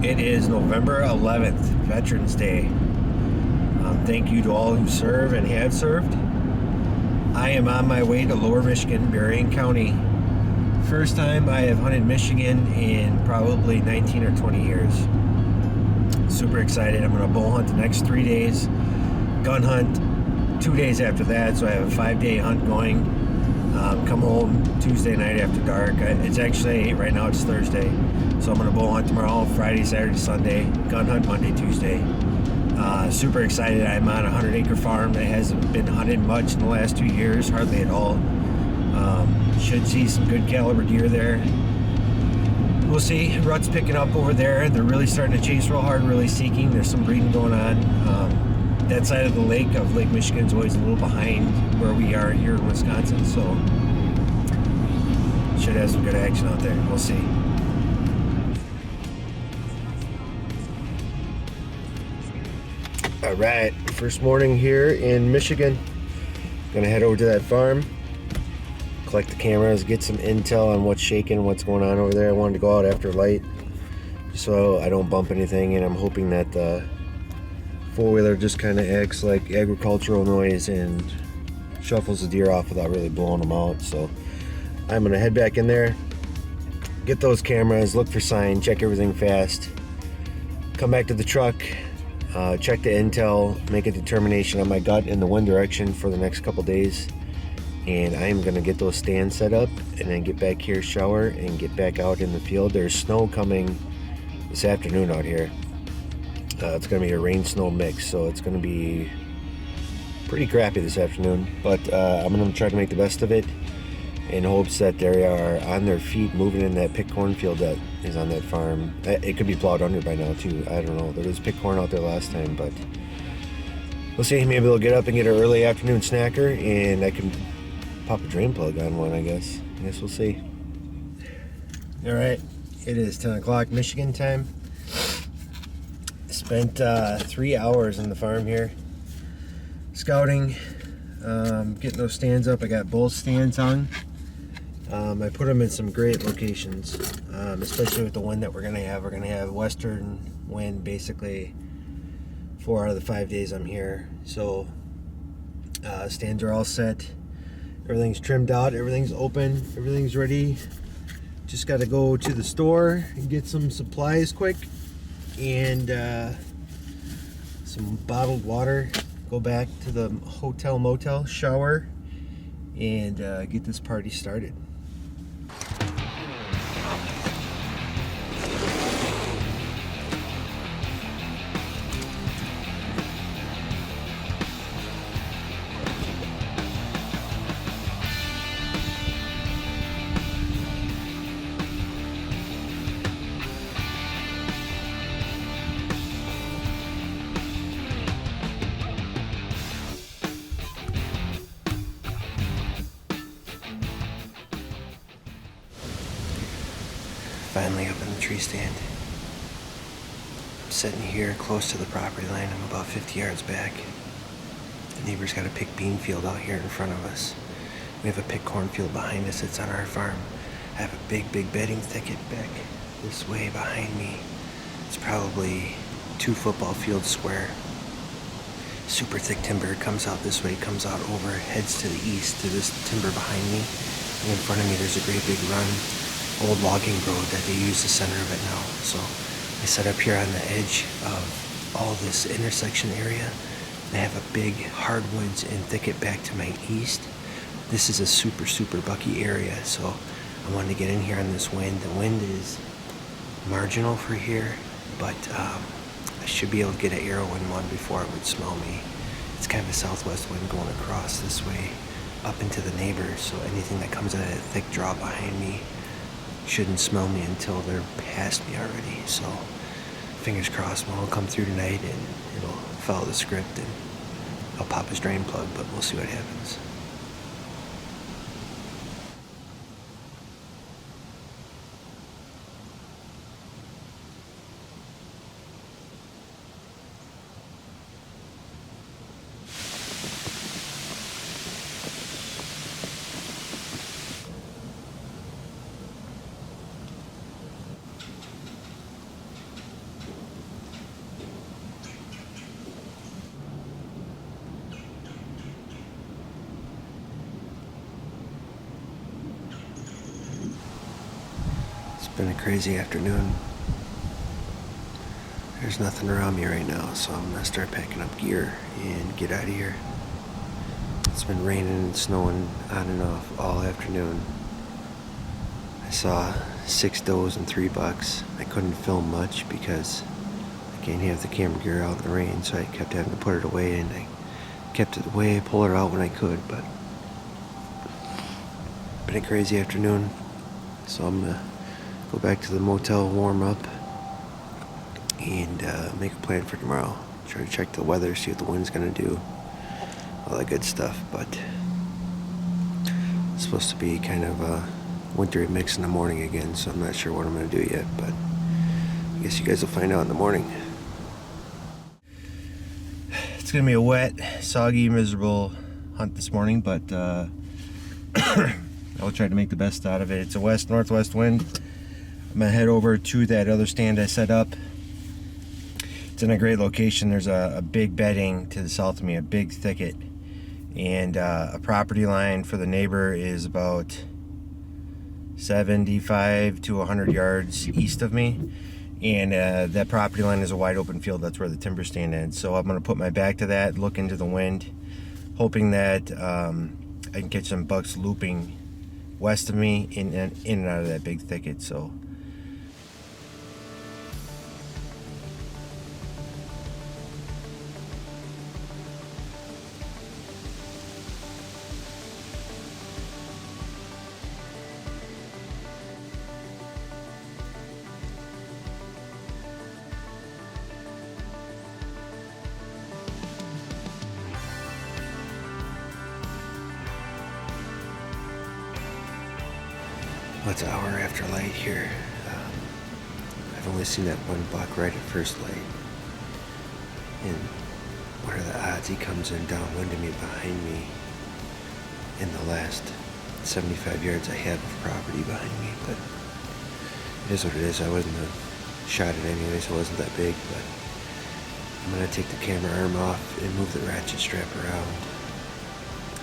It is November 11th, Veterans Day. Thank you to all who serve and have served. I am on my way to Lower Michigan, Berrien County. First time I have hunted Michigan in probably 19 or 20 years. Super excited. I'm going to bow hunt the next 3 days, gun hunt 2 days after that, so I have a 5-day hunt going. Come home Tuesday night after dark. It's actually, right now it's Thursday, so I'm going to bow hunt tomorrow, Friday, Saturday, Sunday, gun hunt Monday, Tuesday. Super excited. I'm on a 100-acre farm that hasn't been hunted much in the last 2 years, hardly at all. Should see some good caliber deer there. We'll see. Rut's picking up over there. They're really starting to chase real hard, really seeking. There's some breeding going on. That side of the lake, of Lake Michigan, is always a little behind where we are here in Wisconsin, so should have some good action out there. We'll see. All right, first morning here in Michigan. Gonna head over to that farm, collect the cameras, get some intel on what's shaking, what's going on over there. I wanted to go out after light so I don't bump anything, and I'm hoping that the four-wheeler just kind of acts like agricultural noise and shuffles the deer off without really blowing them out. So I'm gonna head back in there, get those cameras, look for signs, check everything fast, come back to the truck, check the intel, make a determination on my gut in the wind direction for the next couple days, and I am going to get those stands set up and then get back here, shower, and get back out in the field. There's snow coming this afternoon out here. It's going to be a rain-snow mix, so it's going to be pretty crappy this afternoon, but I'm going to try to make the best of it in hopes that they are on their feet moving in that pick cornfield that is on that farm. It could be plowed under by now too. I don't know. There was pick corn out there last time, but we'll see. Maybe they'll get up and get an early afternoon snacker, and I can pop a drain plug on one, I guess. We'll see. All right, it is 10 o'clock Michigan time. Spent 3 hours in the farm here, scouting, getting those stands up. I got both stands hung. I put them in some great locations, especially with the wind that we're going to have. We're going to have western wind basically 4 out of the 5 days I'm here. So stands are all set. Everything's trimmed out. Everything's open. Everything's ready. Just got to go to the store and get some supplies quick, and some bottled water. Go back to the hotel motel, shower, and get this party started. Finally up in the tree stand. I'm sitting here close to the property line. I'm about 50 yards back. The neighbor's got a pick bean field out here in front of us. We have a pick cornfield behind us. It's on our farm. I have a big bedding thicket back this way behind me. It's probably 2 football fields square. Super thick timber. It comes out this way, comes out over, heads to the east to this timber behind me. And in front of me there's a great big run, old logging road that they use the center of it now. So I set up here on the edge of all this intersection area. I have a big hardwoods and thicket back to my east. This is a super bucky area, so I wanted to get in here on this wind. The wind is marginal for here, but I should be able to get an arrow in one before it would smell me. It's kind of a southwest wind going across this way up into the neighbors, so anything that comes out of that thick draw behind me shouldn't smell me until they're past me already. So fingers crossed one will come through tonight and it'll follow the script, and I'll pop his drain plug, but we'll see what happens. Been a crazy afternoon. There's nothing around me right now, so I'm gonna start packing up gear and get out of here. It's been raining and snowing on and off all afternoon. I saw 6 does and 3 bucks. I couldn't film much because I can't have the camera gear out in the rain, so I kept having to put it away, and I kept it away, pull it out when I could, but been a crazy afternoon. So I'm gonna go back to the motel, warm up, and make a plan for tomorrow. Try to check the weather, see what the wind's gonna do, all that good stuff. But it's supposed to be kind of a wintry mix in the morning again, so I'm not sure what I'm gonna do yet, but I guess you guys will find out in the morning. It's gonna be a wet, soggy, miserable hunt this morning, but I'll try to make the best out of it. It's a west-northwest wind. I'm gonna head over to that other stand I set up. It's in a great location. There's a big bedding to the south of me, a big thicket, and a property line for the neighbor is about 75 to 100 yards east of me, and that property line is a wide open field. That's where the timber stand ends. So I'm gonna put my back to that, look into the wind, hoping that I can catch some bucks looping west of me in and out of that big thicket. So well, it's an hour after light here. I've only seen that one buck right at first light. And what are the odds he comes in downwind of me, behind me, in the last 75 yards I have of property behind me? But it is what it is. I wasn't shot it anyway, so it wasn't that big. But I'm going to take the camera arm off and move the ratchet strap around.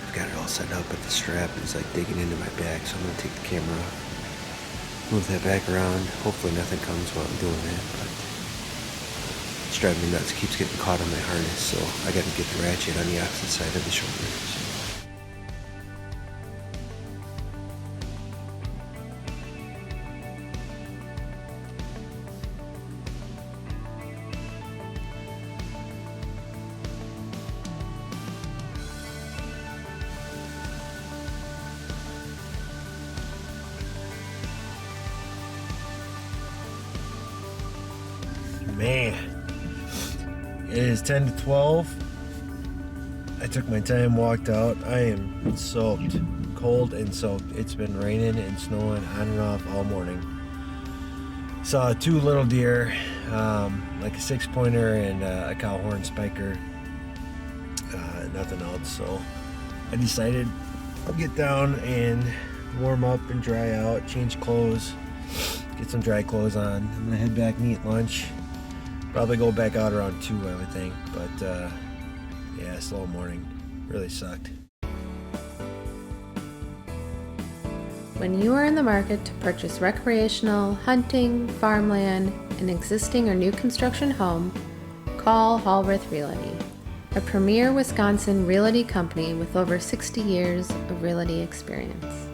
I've got it all set up, but the strap is like digging into my back, so I'm going to take the camera off, move that back around. Hopefully nothing comes while I'm doing that, but it's driving me nuts. It keeps getting caught on my harness, so I got to get the ratchet on the opposite side of the shoulder. So. Man, it is 10 to 12. I took my time, walked out. I am soaked, cold and soaked. It's been raining and snowing on and off all morning. Saw 2 little deer, like a 6-pointer and a cow horn spiker. Nothing else, so I decided I'll get down and warm up and dry out, change clothes, get some dry clothes on. I'm gonna head back and eat lunch. Probably go back out around 2, I would think, but yeah, slow morning. Really sucked. When you are in the market to purchase recreational, hunting, farmland, an existing or new construction home, call Hallworth Realty, a premier Wisconsin realty company with over 60 years of realty experience.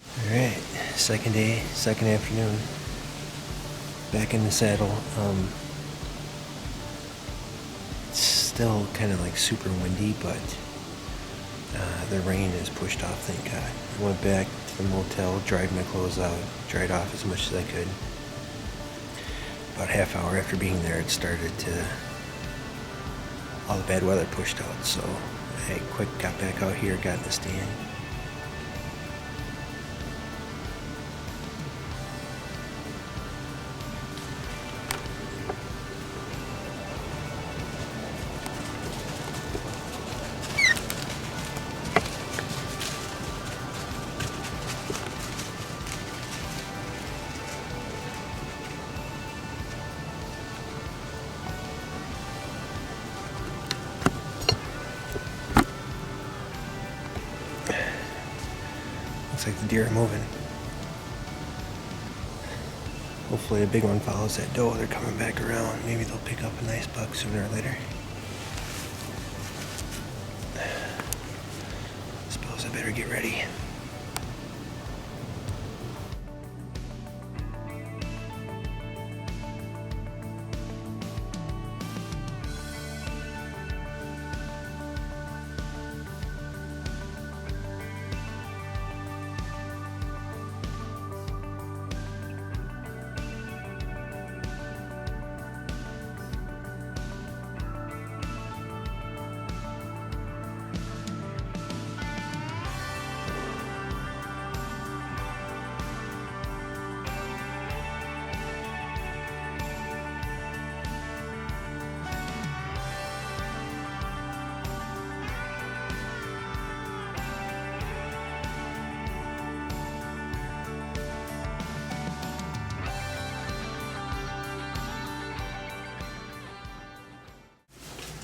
All right, second day, second afternoon, back in the saddle. It's still kind of like super windy, but the rain is pushed off, thank God. I went back to the motel, dried my clothes out, dried off as much as I could. About a half hour after being there, it started to, all the bad weather pushed out, so I quick got back out here, got in the stand. Looks like the deer are moving. Hopefully a big one follows that doe. They're coming back around. Maybe they'll pick up a nice buck sooner or later. Suppose I better get ready.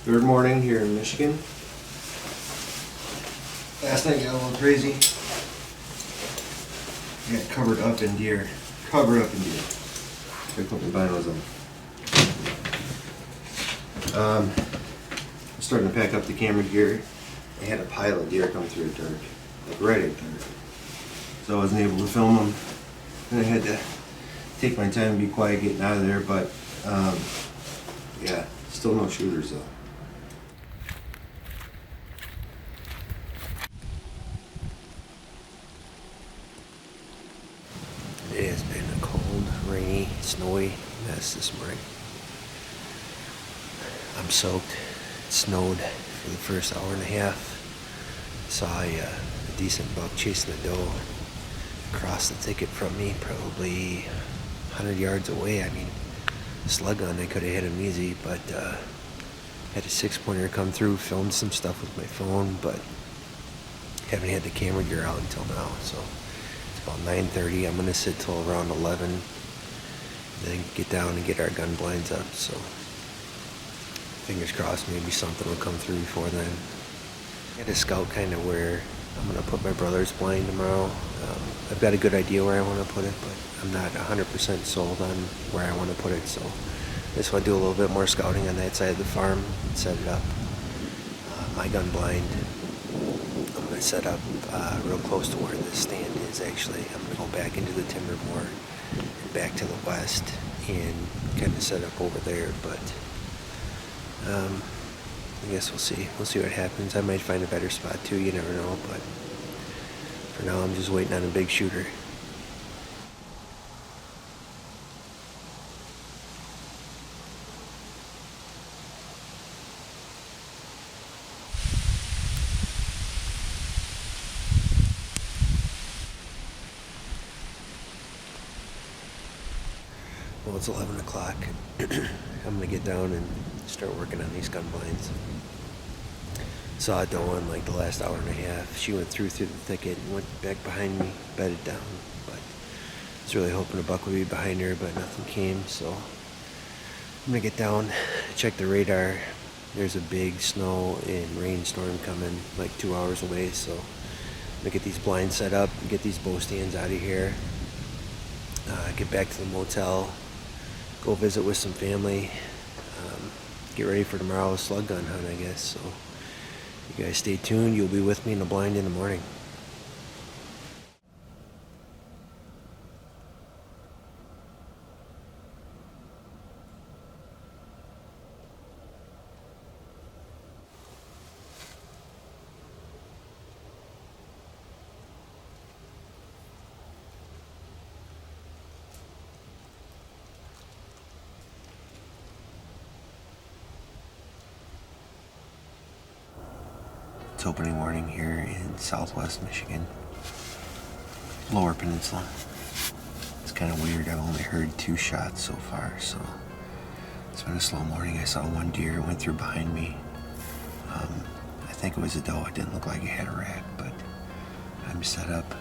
Third morning here in Michigan. Last night got a little crazy. I got covered up in deer. Covered up in deer. I put my binos on. I'm starting to pack up the camera gear. I had a pile of deer come through at dark. Like right at dark. So I wasn't able to film them. And I had to take my time and be quiet getting out of there, but yeah, still no shooters though. It has been a cold, rainy, snowy mess this morning. I'm soaked. It snowed for the first hour and a half. Saw a decent buck chasing a doe across the thicket from me, probably 100 yards away. I mean, slug gun, I could have hit him easy, but had a 6-pointer come through, filmed some stuff with my phone, but haven't had the camera gear out until now, so about 9:30. I'm going to sit till around 11, then get down and get our gun blinds up, so fingers crossed maybe something will come through before then. I had to scout kind of where I'm going to put my brother's blind tomorrow. I've got a good idea where I want to put it, but I'm not 100% sold on where I want to put it, so I just want to do a little bit more scouting on that side of the farm and set it up. My gun blind, I'm going to set up real close to where this stand is actually. I'm going to go back into the timber more and back to the west and kind of set up over there, but I guess we'll see. We'll see what happens. I might find a better spot too, you never know, but for now I'm just waiting on a big shooter. Well, it's 11 o'clock. I'm gonna get down and start working on these gun blinds. Saw a doe in like the last hour and a half. She went through the thicket and went back behind me, bedded down. But I was really hoping a buck would be behind her, but nothing came. So I'm gonna get down, check the radar. There's a big snow and rainstorm coming like 2 hours away. So I'm gonna get these blinds set up, get these bow stands out of here, get back to the motel, go visit with some family, get ready for tomorrow's slug gun hunt, I guess. So you guys stay tuned. You'll be with me in the blind in the morning. It's opening morning here in southwest Michigan, Lower Peninsula. It's kind of weird. I've only heard 2 shots so far, so it's been a slow morning. I saw one deer went through behind me. I think it was a doe. It didn't look like it had a rack, but I'm set up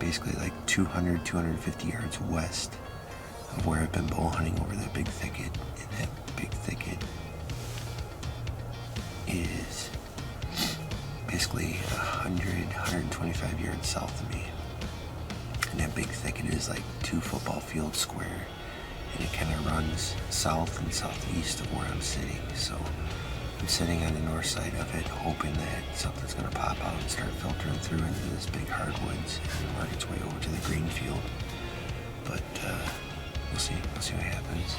basically like 200, 250 yards west of where I've been bow hunting over that big thicket. And that big thicket is basically 125 yards south of me. And that big thicket is like 2 football fields square, and it kind of runs south and southeast of where I'm sitting. So I'm sitting on the north side of it, hoping that something's going to pop out and start filtering through into this big hardwoods and work its way over to the green field. But we'll see what happens.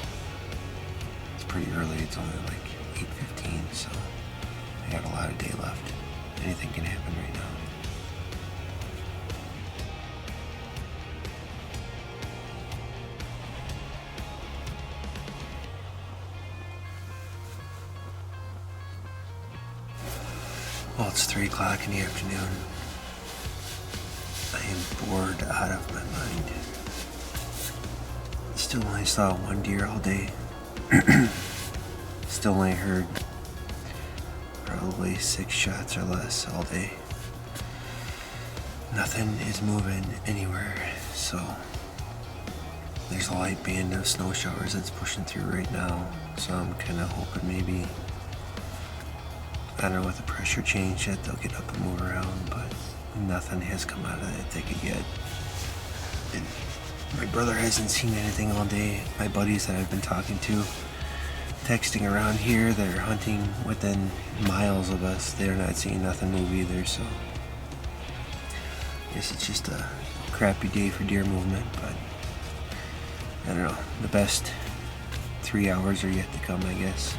It's pretty early. It's only like 8:15, so I got a lot of day left. Anything can happen right now. Well, it's 3 o'clock in the afternoon. I am bored out of my mind. Still only saw 1 deer all day. Still only heard probably 6 shots or less all day. Nothing is moving anywhere, so there's a light band of snow showers that's pushing through right now. So I'm kind of hoping maybe, I don't know, with the pressure change that they'll get up and move around, but nothing has come out of that thicket yet. And my brother hasn't seen anything all day. My buddies that I've been talking to, texting around here, that are hunting within miles of us, they're not seeing nothing move either, so I guess it's just a crappy day for deer movement, but I don't know. The best 3 hours are yet to come, I guess.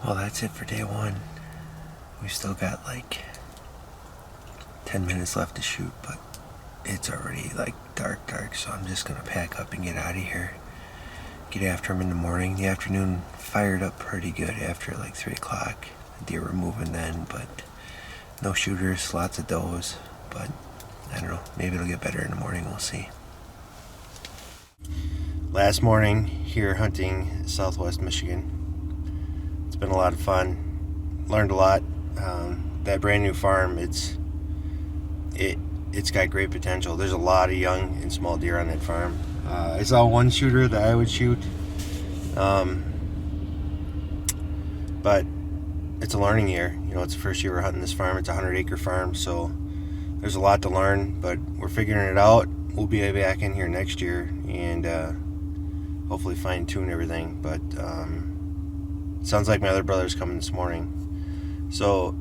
Well, that's it for day 1. We've still got like 10 minutes left to shoot, but it's already like dark, so I'm just gonna pack up and get out of here. Get after them in the morning. The afternoon fired up pretty good after like 3 o'clock. The deer were moving then, but no shooters, lots of does, but I don't know, maybe it'll get better in the morning, we'll see. Last morning here hunting Southwest Michigan. It's been a lot of fun. Learned a lot. That brand new farm, it's got great potential. There's a lot of young and small deer on that farm. I saw one shooter that I would shoot, but it's a learning year. You know, it's the first year we're hunting this farm. It's a 100-acre farm, so there's a lot to learn, but we're figuring it out. We'll be back in here next year and hopefully fine-tune everything, but sounds like my other brother's coming this morning. So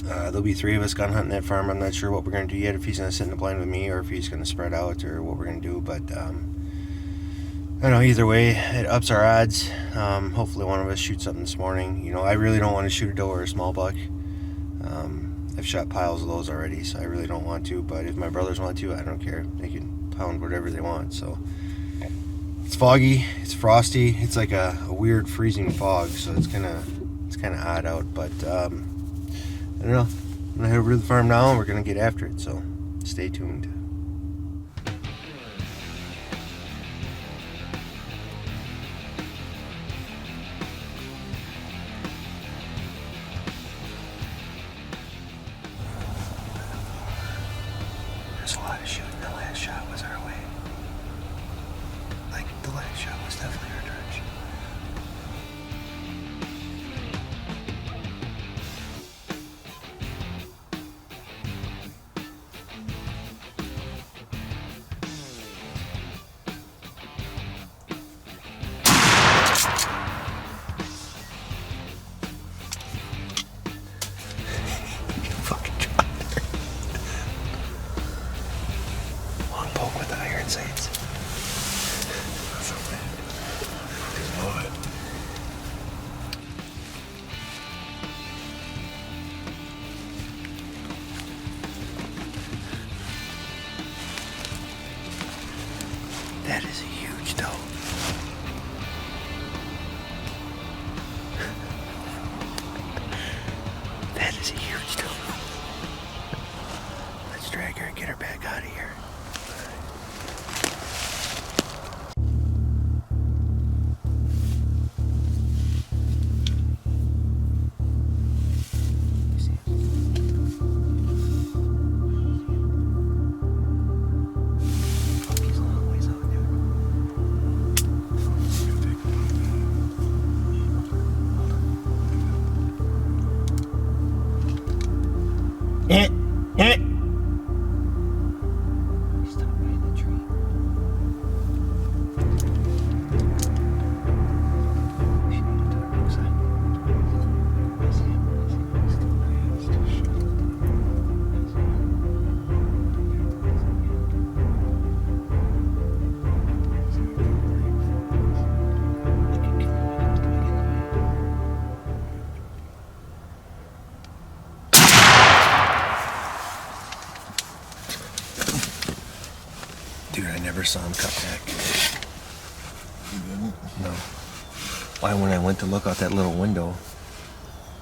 there'll be 3 of us gun hunting that farm. I'm not sure what we're going to do yet, if he's going to sit in the blind with me or if he's going to spread out or what we're going to do. But I don't know, either way, it ups our odds. Hopefully one of us shoots something this morning. You know, I really don't want to shoot a doe or a small buck. I've shot piles of those already, so I really don't want to. But if my brothers want to, I don't care. They can pound whatever they want. So it's foggy, it's frosty, it's like a weird freezing fog, so it's kind of odd out, but I don't know. I'm gonna head over to the farm now and we're gonna get after it, so stay tuned. There's a lot of shooting. The last shot was our way. Like, the last shot was definitely our direction. never saw him cut back. You didn't? No. Why, when I went to look out that little window,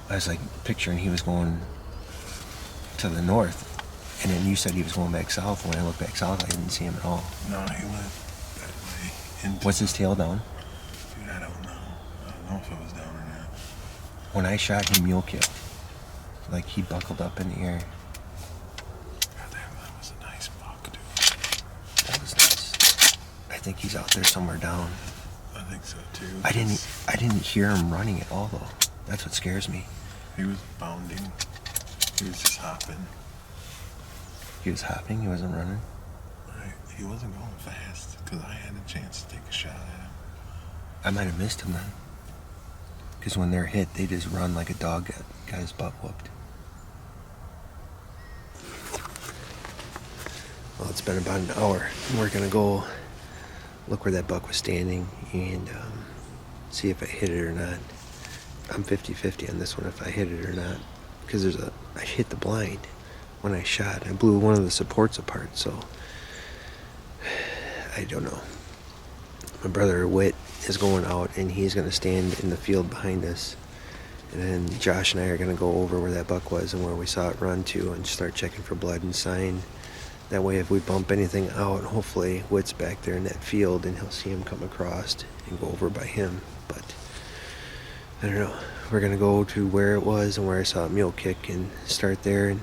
I was like picturing he was going to the north. And then you said he was going back south. When I looked back south, I didn't see him at all. No, he went that way. What's his tail down? Dude, I don't know. I don't know if it was down or not. When I shot him mule kill, like he buckled up in the air. God damn, that was a nice buck, dude. That was nice. I think he's out there somewhere down. I think so too. I didn't hear him running at all though. That's what scares me. He was bounding. He was just hopping. He was hopping, he wasn't running. Right. He wasn't going fast because I had a chance to take a shot at him. I might have missed him then. Because when they're hit, they just run like a dog got his butt whooped. Well, it's been about an hour. We're going to go look where that buck was standing and see if I hit it or not. I'm 50-50 on this one if I hit it or not. Because I hit the blind when I shot. I blew one of the supports apart, so I don't know. My brother Whit is going out and he's going to stand in the field behind us. And then Josh and I are going to go over where that buck was and where we saw it run to and start checking for blood and sign. That way if we bump anything out, hopefully Whit's back there in that field and he'll see him come across and go over by him. But I don't know. We're going to go to where it was and where I saw a mule kick and start there and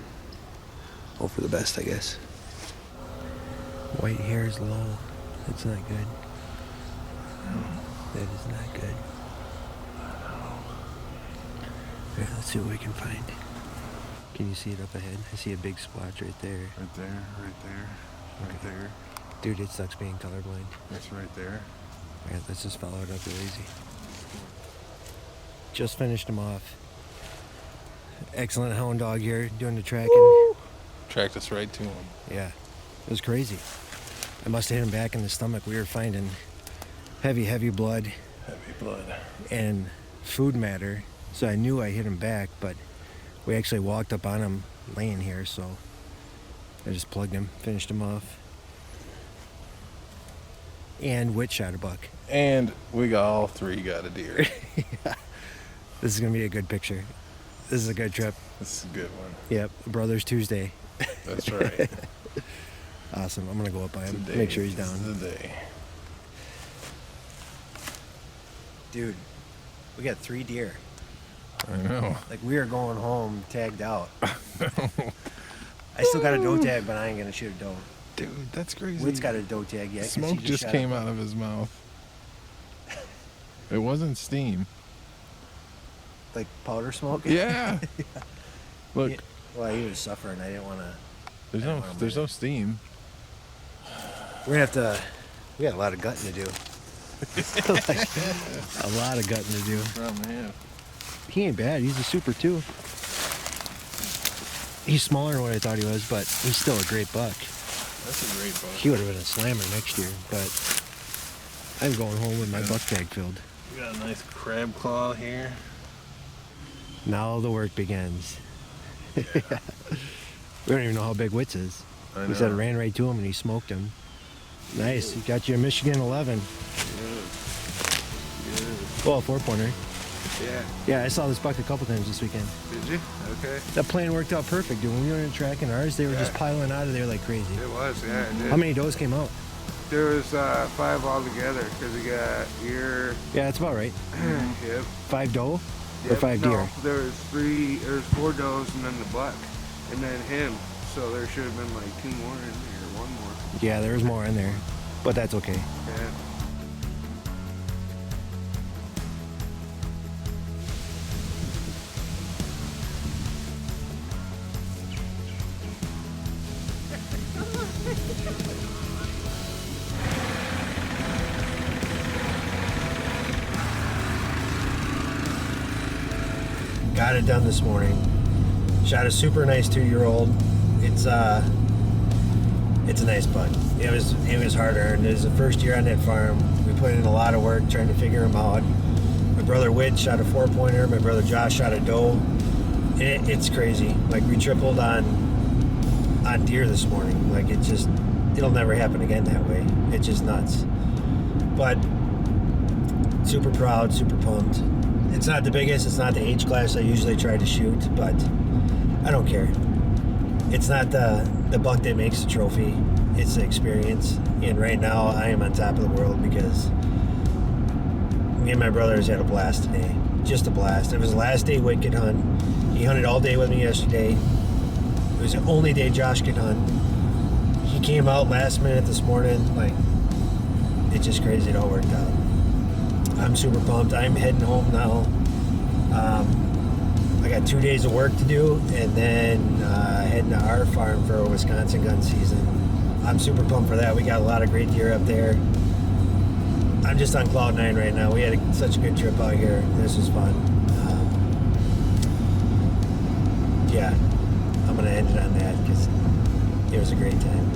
hope for the best, I guess. White hair is low. That's not good. That is not good. Alright, let's see what we can find. Can you see it up ahead? I see a big splotch right there. Right there, right there, right there. Dude, it sucks being colorblind. That's right there. Alright, let's just follow it up real easy. Just finished him off. Excellent hound dog here, doing the tracking. Woo! Tracked us right to him. Yeah, it was crazy. I must have hit him back in the stomach. We were finding heavy blood. Heavy blood. And food matter. So I knew I hit him back, but we actually walked up on him laying here, so I just plugged him, finished him off. And Whit shot a buck. And we got all three got a deer. Yeah. This is going to be a good picture. This is a good trip. This is a good one. Yep, Brothers Tuesday. That's right. Awesome. I'm going to go up by him, Today, make sure he's down. This is the day. Dude, we got 3 deer. I know. Like, we are going home tagged out. I still got a doe tag, but I ain't going to shoot a doe. Dude, that's crazy. Whit's got a doe tag yet. Smoke just came out of his mouth. It wasn't steam. Like powder smoke? Yeah. Yeah. Look, Well, he was suffering. I didn't want to. there's no steam. We're going to have to. We got a lot of gutting to do. Like, a lot of gutting to do. He ain't bad. He's a super too. He's smaller than what I thought he was, but he's still a great buck. That's a great buck. He would have been a slammer next year, but I'm going home with my buck tag filled. We got a nice crab claw here. Now the work begins. Yeah. We don't even know how big Wits is. I We said it know. ran right to him and he smoked him. Nice. You got you a Michigan 11. Well, 4-pointer. Yeah. Yeah, I saw this buck a couple times this weekend. Did you? Okay. That plan worked out perfect, dude. When we were in tracking ours, they were just piling out of there like crazy. It was, yeah, it did. How many does came out? There was 5 altogether because we got your. Yeah, that's about right. Yep. 5 doe or Yep. 5 No, deer? there's 4 does and then the buck, and then him. So there should have been like 2 more in there, 1 more. Yeah, there was more in there, but that's okay. Yeah. Got it done this morning. Shot a super nice 2-year-old. It's a nice buck. It was hard earned. It was the first year on that farm. We put in a lot of work trying to figure him out. My brother Whit shot a 4-pointer. My brother Josh shot a doe. It's crazy. Like, we tripled on deer this morning. Like, it'll never happen again that way. It's just nuts. But super proud, super pumped. It's not the biggest, it's not the age class I usually try to shoot, but I don't care. It's not the buck that makes the trophy, it's the experience. And right now I am on top of the world because me and my brothers had a blast today. Just a blast. It was the last day Wick could hunt. He hunted all day with me yesterday. It was the only day Josh could hunt. He came out last minute this morning. Like, it's just crazy. It all worked out. I'm super pumped. I'm heading home now. I got 2 days of work to do, and then heading to our farm for a Wisconsin gun season. I'm super pumped for that. We got a lot of great deer up there. I'm just on cloud 9 right now. We had such a good trip out here. This was fun. Yeah, I'm gonna end it on that because it was a great time.